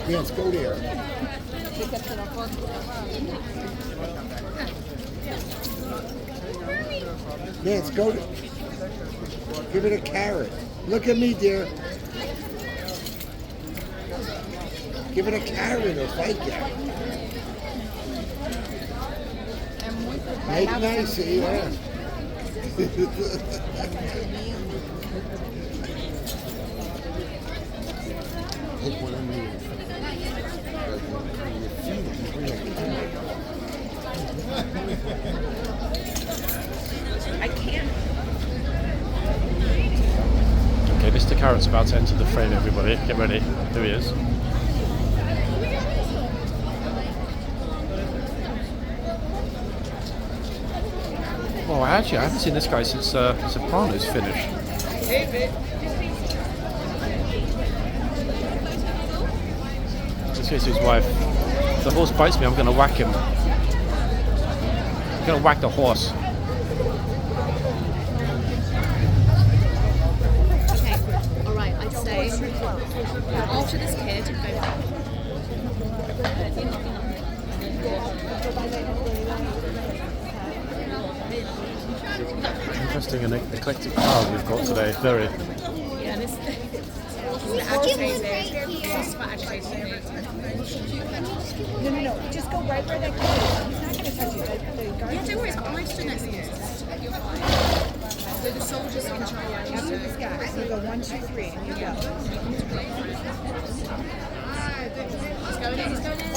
Yes, go there. Yes, go. Give it a carrot. Look at me, dear. Give it a carrot or fight you. Make nice, yeah. I can't. Okay, Mr. Carrot's about to enter the frame, everybody. Get ready. Here he is. Oh, I haven't seen this guy since Soprano's finish. Let's go to his wife. If the horse bites me, I'm going to whack him. I'm going to whack the horse. Okay, alright, I'd say after this kid, go back. Interesting and eclectic crowd we've got today. Very. Yeah, this is agitating. This is quite agitating. No. Just go right where that kid is. He's not going to touch you. The guard. Yeah, don't worry, I'm right stood next to you. You're fine. So the soldiers in charge. After this guy, so you go 1, 2, 3, and you go. He's going in, he's going in.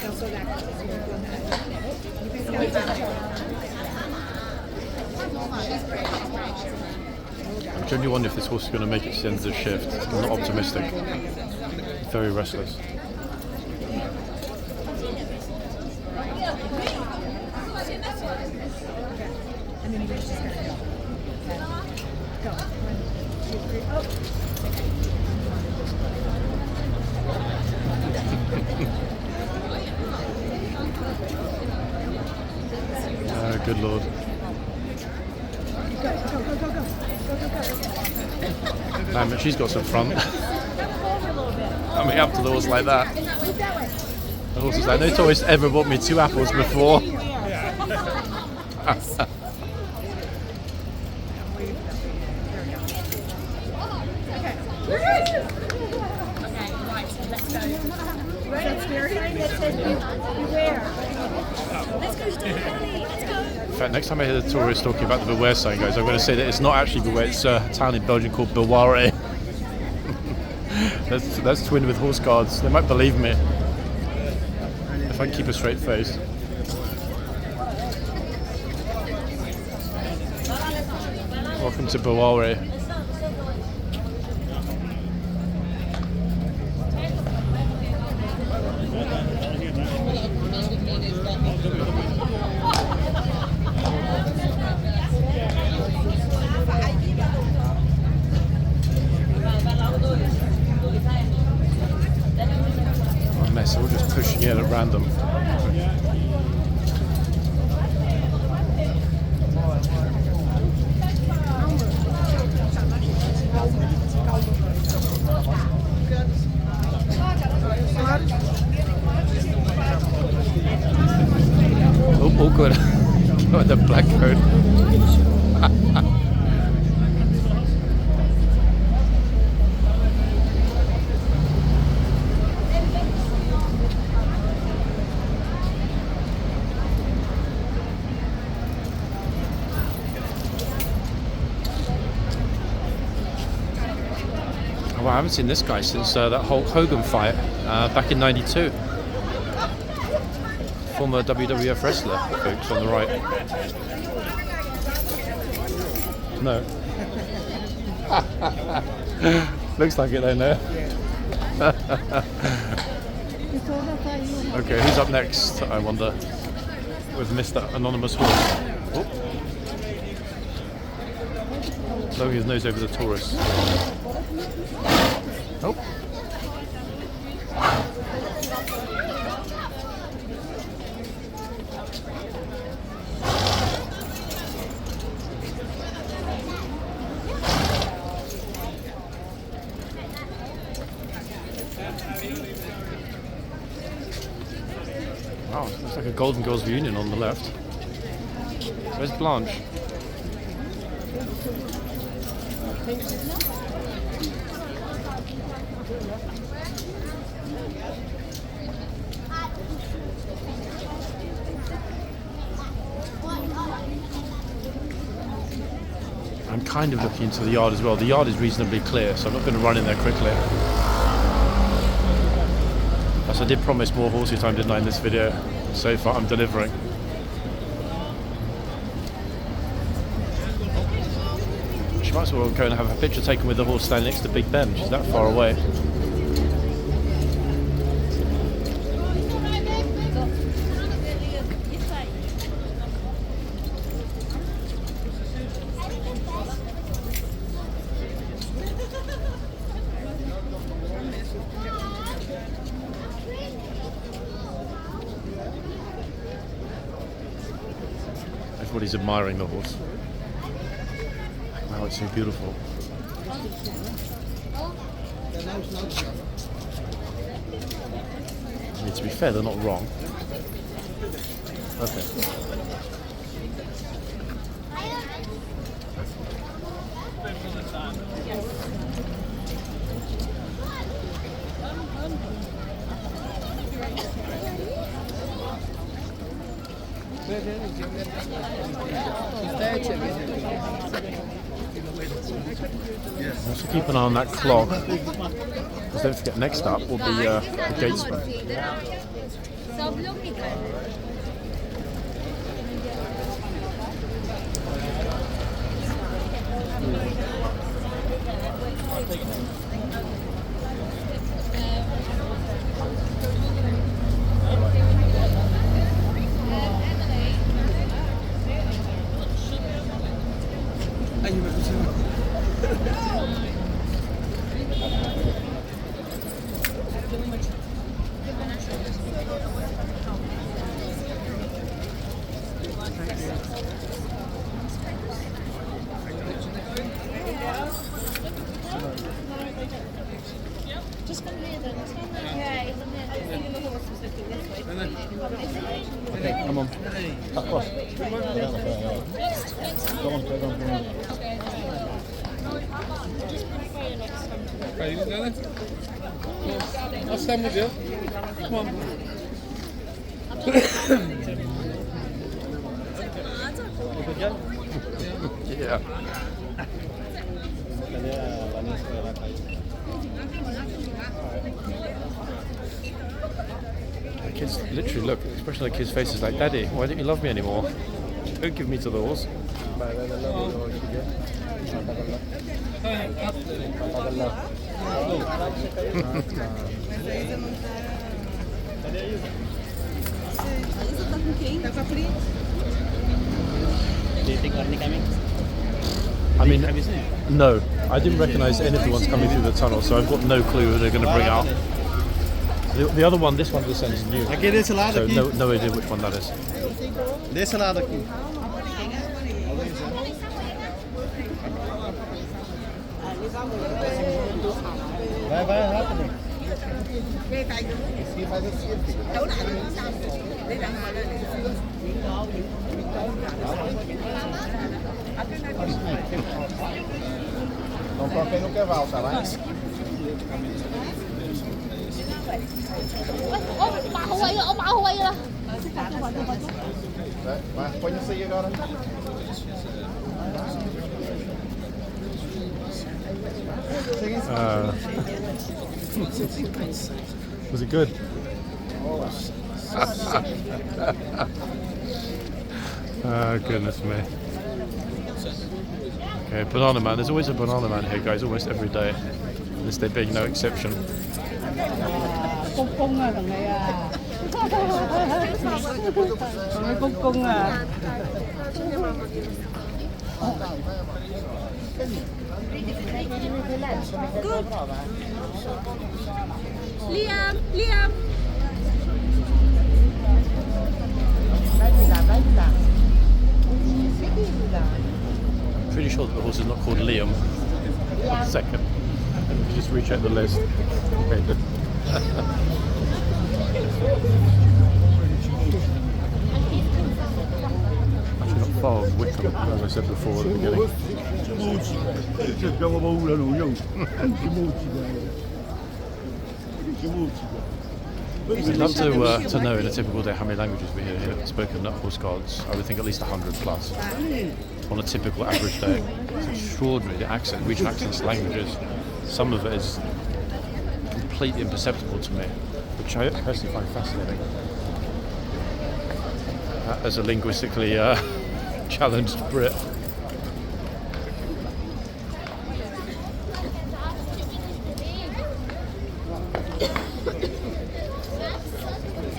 Don't go that close. You don't go that. You can go that. I genuinely wonder if this horse is going to make it to the end of the shift. I'm not optimistic. Very restless. And then you just gotta go. Go. 1, 2, 3. Oh. Good lord. Go. Damn it, she's got some front. Coming up to the horse like that. The horse is like, no tourist ever bought me 2 apples before. In fact, next time I hear the tourists talking about the Beware sign, guys, I'm going to say that it's not actually Beware, it's a town in Belgium called Beware. that's twinned with horseguards. They might believe me if I keep a straight face. Welcome to Beware. So we're just pushing in at random. Oh, awkward. Got the black coat. Well, I haven't seen this guy since that Hulk Hogan fight back in '92. Former WWF wrestler, folks, on the right. No. Looks like it though, no? Okay, who's up next, I wonder? With Mr. Anonymous Horse. Oh. Blowing his nose over the tourists. Oh. Wow, looks like a Golden Girls reunion on the left. Where's Blanche? I'm kind of looking into the yard as well. The yard is reasonably clear, so I'm not going to run in there quickly. As I did promise more horsey time, didn't I, in this video? So far, I'm delivering. She might as well go and have a picture taken with the horse standing next to Big Ben. She's that far away. Everybody's admiring the horse. Wow, it's so beautiful. I mean, to be fair, they're not wrong. Okay. Also keep an eye on that clock, because don't forget next up will be the gatesman. Okay, come on. Across. Go on. Are you going to I'll stand with you. Come on. Yeah. The kids literally look, expression of the kids' faces like, Daddy, why don't you love me anymore? Don't give me to the horse. Do you think any coming? I mean, no, I didn't recognise any of the ones coming through the tunnel, so I've got no clue who they're going to bring out. The other one, this one just sounds new. Aqui desse lado So aqui. no idea which one that is. Desse lado aqui. Vai rápido. Não toquei no cavalo, tá lá? Vai, põe isso aí agora. Was it good? Oh, goodness me. Okay, banana man. There's always a banana man here, guys, almost every day. This day being no exception. Liam, Liam. Pretty sure that the horse is not called Liam. 1 second. Let me just recheck the list. Okay. Actually not far off Wickham, as I said before at the beginning. I'd love to know in a typical day how many languages we hear here spoken at Horse Guards. I would think at least 100 plus on a typical average day. It's extraordinary, the accent, regional accents, languages. Some of it is completely imperceptible to me, which I personally find fascinating. As a linguistically challenged Brit.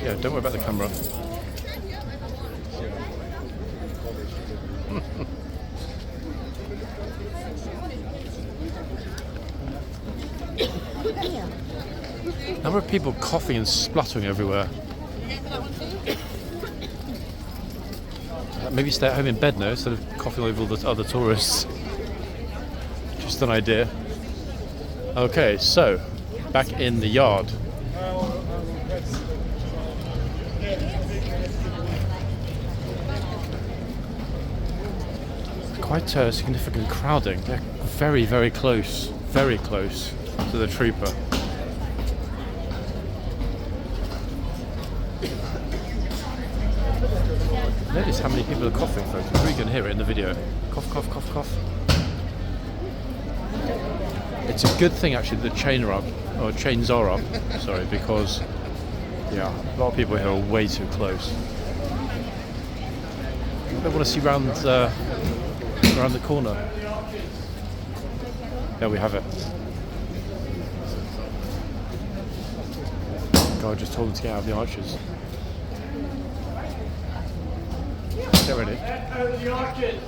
Yeah, don't worry about the camera. Number of people coughing and spluttering everywhere. Maybe stay at home in bed now instead of coughing over all the other tourists. Just an idea. Okay, so back in the yard. Quite significant crowding. They're very, very close to the trooper. Notice how many people are coughing, folks. I'm sure you can hear it in the video. Cough, cough, cough, cough. It's a good thing actually the chains are up, sorry, because yeah, a lot of people here are way too close. I want to see around the corner. There we have it. God just told them to get out of the arches. Get ready. Out of the arches!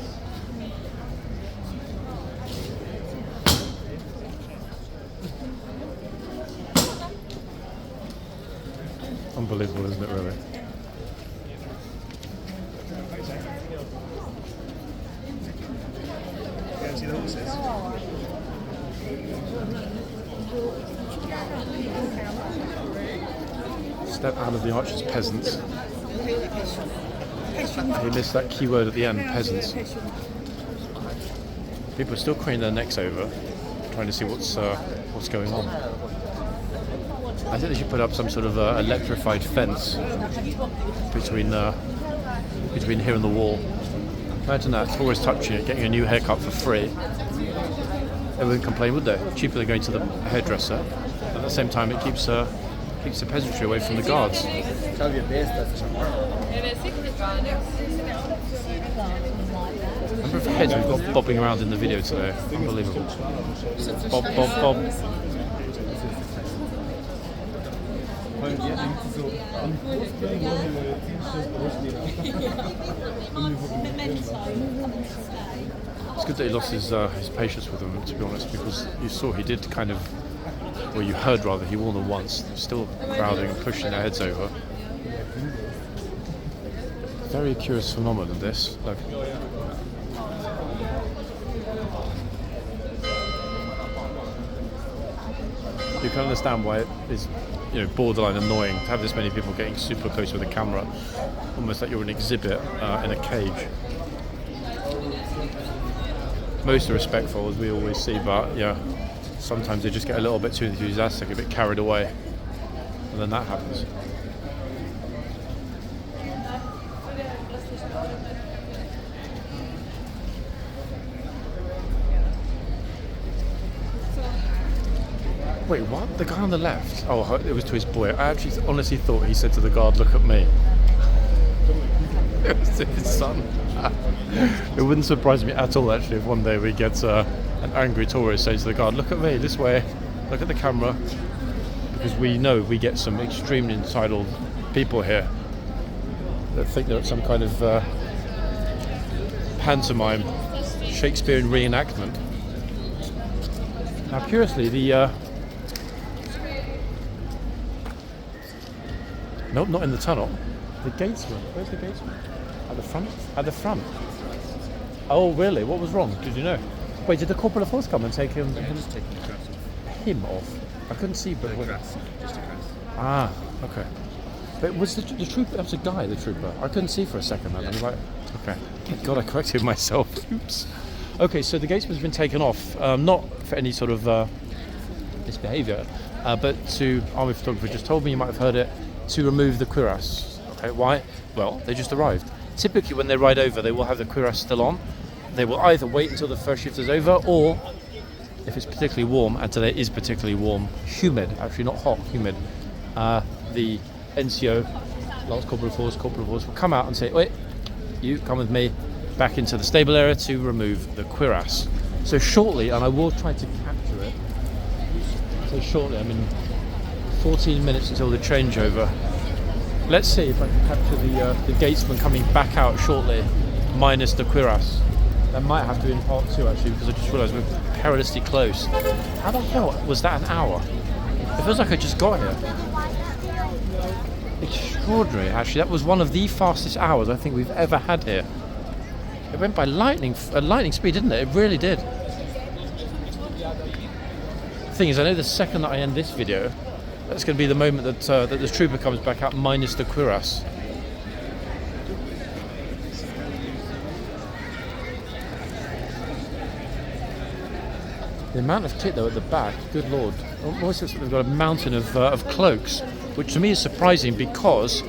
Unbelievable, isn't it, really? See the horses? Step out of the arches, peasants. He missed that key word at the end, peasants. People are still craning their necks over, trying to see what's going on. I think they should put up some sort of electrified fence between here and the wall. Imagine that, tourists touching it, getting a new haircut for free. They wouldn't complain, would they? Cheaper than going to the hairdresser. At the same time, it keeps the peasantry away from the guards. Number of heads we've got bobbing around in the video today. Unbelievable. Bob, bob, bob. It's good that he lost his patience with them, to be honest, because you saw he did kind of, well, you heard rather, he warned them once. They're still crowding and pushing their heads over. Very curious phenomenon, this. Look. You can understand why it is, borderline annoying to have this many people getting super close with a camera, almost like you're an exhibit in a cage. Most are respectful, as we always see, but yeah, sometimes they just get a little bit too enthusiastic, a bit carried away, and then that happens. Wait, what? The guy on the left? Oh, it was to his boy. I actually honestly thought he said to the guard, "Look at me." It was to his son. It wouldn't surprise me at all, actually, if one day we get an angry tourist saying to the guard, "Look at me, this way, look at the camera," because we know we get some extremely entitled people here that think they're at some kind of pantomime, Shakespearean reenactment. Now, curiously, nope, not in the tunnel. The gatesman. Where's the gatesman? At the front? At the front. Oh, really? What was wrong? Did you know? Wait, did the corporal of horse come and take him? Just taking the grass off. Him off? I couldn't see, but Grass, just a grass. Ah, okay. But was the trooper? That was a guy, the trooper. I couldn't see for a second. I was like, okay. Thank God, I corrected myself. Oops. Okay, so the gatesman's been taken off, not for any sort of misbehaviour, but to, army photographer just told me, you might have heard it, to remove the cuirass. Okay, why? Well, they just arrived. Typically when they ride over, they will have the cuirass still on. They will either wait until the first shift is over, or if it's particularly warm, and today is particularly warm, humid, actually not hot, humid, the NCO, Lance Corporal of Horse, will come out and say, "Wait, you come with me back into the stable area to remove the cuirass." So shortly, and I will try to capture it, so shortly, I mean 14 minutes until the changeover. Let's see if I can capture the gatesman coming back out shortly, minus the cuirass. That might have to be in part 2 actually, because I just realised we're perilously close. How the hell was that an hour? It feels like I just got here. Extraordinary, actually. That was one of the fastest hours I think we've ever had here. It went by lightning speed, didn't it? It really did. The thing is, I know the second that I end this video, that's going to be the moment that the trooper comes back out minus the cuirass. The amount of kit though at the back, good lord. Almost looks like they've got a mountain of cloaks, which to me is surprising because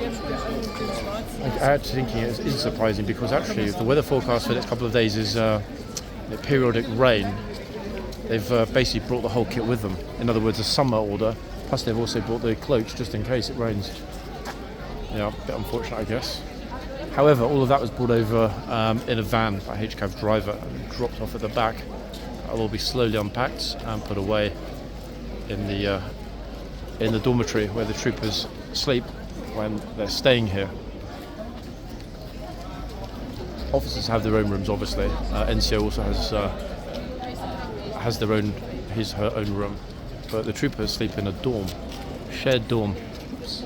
I'm actually thinking it is surprising because actually the weather forecast for the next couple of days is periodic rain. They've basically brought the whole kit with them. In other words, a summer order, plus they've also brought the cloaks just in case it rains. Yeah, a bit unfortunate I guess. However, all of that was brought over in a van by HCAV driver and dropped off at the back. It'll all be slowly unpacked and put away in the dormitory where the troopers sleep when they're staying here. Officers have their own rooms, obviously. NCO also has her own room, but the troopers sleep in a dorm, shared dorm. Oops.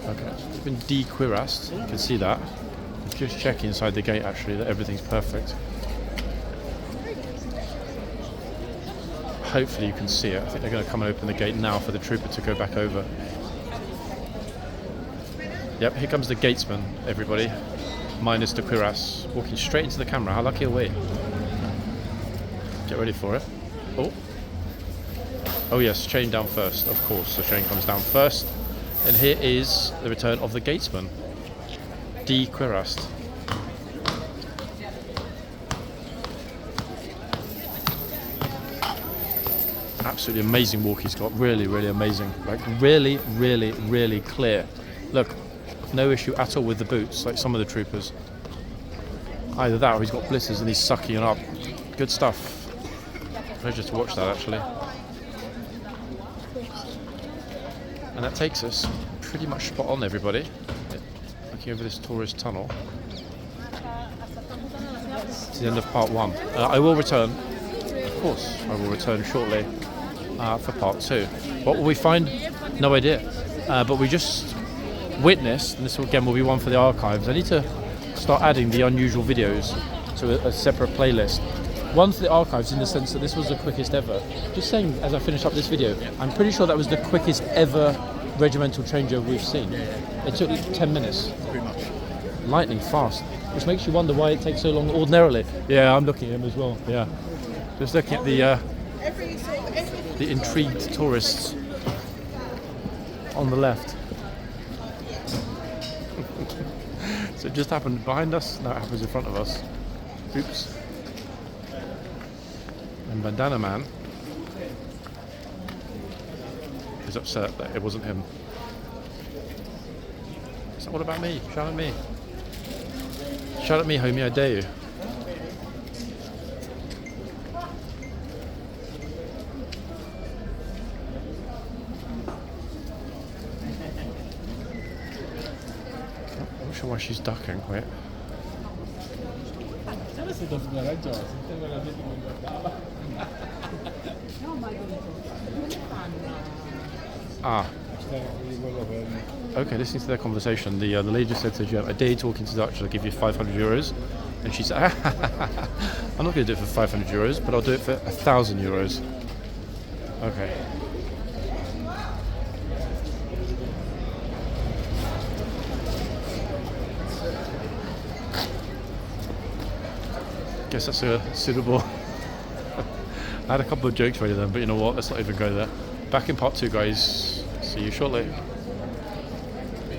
Okay, it's been de-cuirassed. You can see that. Just check inside the gate actually that everything's perfect. Hopefully you can see it. I think they're going to come and open the gate now for the trooper to go back over. Yep, here comes the gatesman, everybody. Minus the cuirass. Walking straight into the camera. How lucky are we? Get ready for it. Oh. Oh yes, chain down first, of course. The chain comes down first. And here is the return of the gatesman. De-cuirassed. Absolutely amazing walk he's got. Really, really amazing. Like really, really, really clear. Look, no issue at all with the boots, like some of the troopers. Either that or he's got blisters and he's sucking it up. Good stuff. Pleasure to watch that actually. And that takes us pretty much spot on, everybody. Looking over this tourist tunnel to the end of part 1. I will return, of course, I will return shortly for part 2. What will we find? No idea. But we just witnessed, and this again will be one for the archives. I need to start adding the unusual videos to a separate playlist. One for the archives in the sense that this was the quickest ever. Just saying, as I finish up this video, I'm pretty sure that was the quickest ever regimental changeover we've seen. It took 10 minutes. Pretty much. Lightning fast, which makes you wonder why it takes so long ordinarily. Yeah, I'm looking at him as well. Yeah, just looking at the intrigued tourists on the left. So it just happened behind us. Now it happens in front of us. Oops. And Bandana Man is upset that it wasn't him. Is that all about me? Shout at me. Shout at me, homie, I dare you. I'm not sure why she's ducking. Wait. Ah. Okay, listening to their conversation, the lady just said to Jim, "A day talking to Dutch, I'll give you 500 euros." And she said, "I'm not going to do it for 500 euros, but I'll do it for 1,000 euros." Okay. Guess that's a suitable. I had a couple of jokes ready then, but you know what? Let's not even go there. Back in part 2, guys. See you shortly.